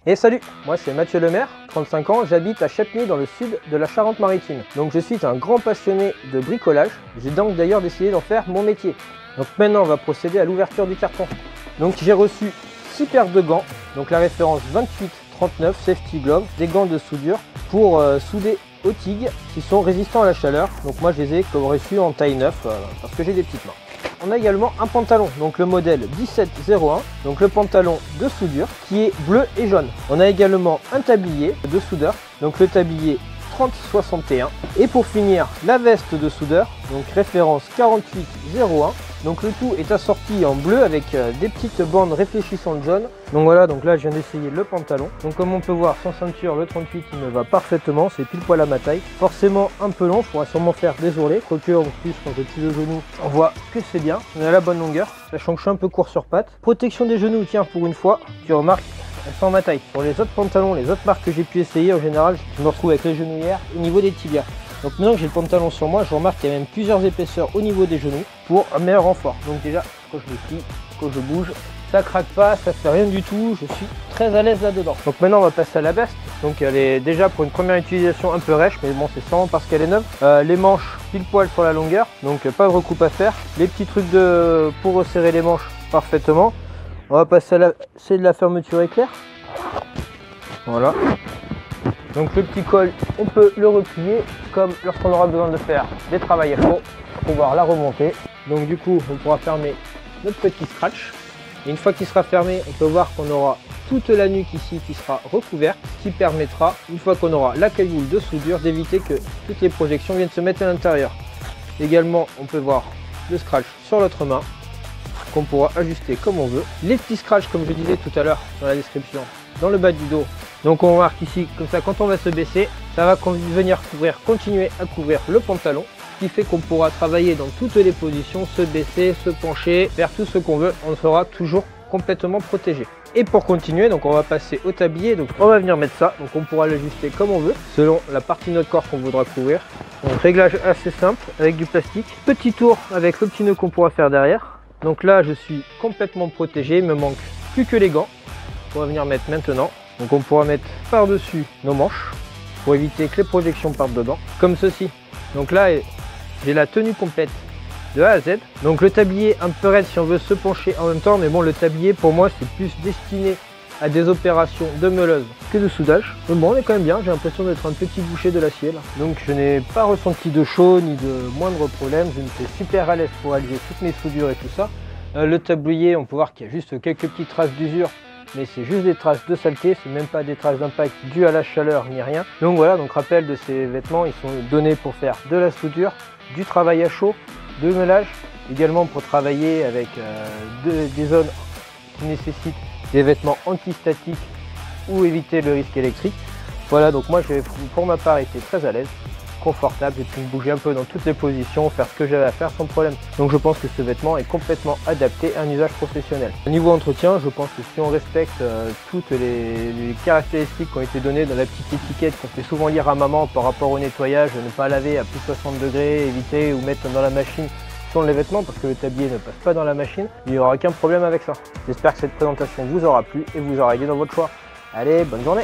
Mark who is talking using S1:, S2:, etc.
S1: Et salut, moi c'est Mathieu Lemaire, 35 ans, j'habite à Chapny dans le sud de la Charente-Maritime. Donc je suis un grand passionné de bricolage, j'ai donc d'ailleurs décidé d'en faire mon métier. Donc maintenant on va procéder à l'ouverture du carton. Donc j'ai reçu 6 paires de gants, donc la référence 28-39 Safety Glove, des gants de soudure pour souder aux tigues qui sont résistants à la chaleur. Donc moi je les ai reçus en taille 9 parce que j'ai des petites mains. On a également un pantalon, donc le modèle 1701, donc le pantalon de soudure qui est bleu et jaune. On a également un tablier de soudeur, donc le tablier 3061. Et pour finir, la veste de soudeur, donc référence 4801. Donc le tout est assorti en bleu avec des petites bandes réfléchissantes jaunes. Donc voilà, donc là je viens d'essayer le pantalon. Donc comme on peut voir, sans ceinture, le 38 il me va parfaitement, c'est pile poil à ma taille. Forcément un peu long, il faudra sûrement faire des ourlets. Quoique en plus quand je plie le genou, on voit que c'est bien. On est à la bonne longueur, sachant que je suis un peu court sur pattes. Protection des genoux, tiens, pour une fois, tu remarques, elles sont ma taille. Pour les autres pantalons, les autres marques que j'ai pu essayer, en général, je me retrouve avec les genouillères au niveau des tibias. Donc maintenant que j'ai le pantalon sur moi, je remarque qu'il y a même plusieurs épaisseurs au niveau des genoux pour un meilleur renfort. Donc déjà, quand je me plie, quand je bouge, ça craque pas, ça fait rien du tout, je suis très à l'aise là-dedans. Donc maintenant on va passer à la veste. Donc elle est déjà pour une première utilisation un peu rêche, mais bon c'est sûrement parce qu'elle est neuve. Les manches pile poil sur la longueur, donc pas de recoupe à faire. Les petits trucs pour resserrer les manches parfaitement. On va passer à c'est de la fermeture éclair. Voilà. Donc le petit col, on peut le replier comme lorsqu'on aura besoin de faire des travails à chaud pour pouvoir la remonter. Donc du coup, on pourra fermer notre petit scratch. Et une fois qu'il sera fermé, on peut voir qu'on aura toute la nuque ici qui sera recouverte, ce qui permettra, une fois qu'on aura la cagoule de soudure, d'éviter que toutes les projections viennent se mettre à l'intérieur. Également, on peut voir le scratch sur l'autre main qu'on pourra ajuster comme on veut. Les petits scratchs, comme je disais tout à l'heure dans la description, dans le bas du dos. Donc on marque ici, comme ça, quand on va se baisser, ça va venir continuer à couvrir le pantalon, ce qui fait qu'on pourra travailler dans toutes les positions, se baisser, se pencher, faire tout ce qu'on veut, on sera toujours complètement protégé. Et pour continuer, donc on va passer au tablier, donc on va venir mettre ça, donc on pourra l'ajuster comme on veut, selon la partie de notre corps qu'on voudra couvrir. Donc réglage assez simple, avec du plastique. Petit tour avec le petit nœud qu'on pourra faire derrière. Donc là, je suis complètement protégé, il me manque plus que les gants. On va venir mettre maintenant. Donc on pourra mettre par-dessus nos manches pour éviter que les projections partent dedans, comme ceci. Donc là, j'ai la tenue complète de A à Z. Donc le tablier un peu raide si on veut se pencher en même temps, mais bon, le tablier pour moi c'est plus destiné à des opérations de meuleuse que de soudage. Mais bon, on est quand même bien, j'ai l'impression d'être un petit boucher de l'acier là. Donc je n'ai pas ressenti de chaud ni de moindre problème, je me fais super à l'aise pour réaliser toutes mes soudures et tout ça. Le tablier, on peut voir qu'il y a juste quelques petites traces d'usure, mais c'est juste des traces de saleté, c'est même pas des traces d'impact dues à la chaleur ni rien. Donc voilà, donc rappel de ces vêtements, ils sont donnés pour faire de la soudure, du travail à chaud, de meulage, également pour travailler avec des zones qui nécessitent des vêtements antistatiques ou éviter le risque électrique. Voilà, donc moi j'ai pour ma part été très à l'aise, confortable, j'ai pu me bouger un peu dans toutes les positions, faire ce que j'avais à faire sans problème. Donc je pense que ce vêtement est complètement adapté à un usage professionnel. Au niveau entretien, je pense que si on respecte toutes les caractéristiques qui ont été données dans la petite étiquette qu'on fait souvent lire à maman par rapport au nettoyage, ne pas laver à plus de 60 degrés, éviter ou mettre dans la machine sur les vêtements parce que le tablier ne passe pas dans la machine, il n'y aura aucun problème avec ça. J'espère que cette présentation vous aura plu et vous aura aidé dans votre choix. Allez, bonne journée!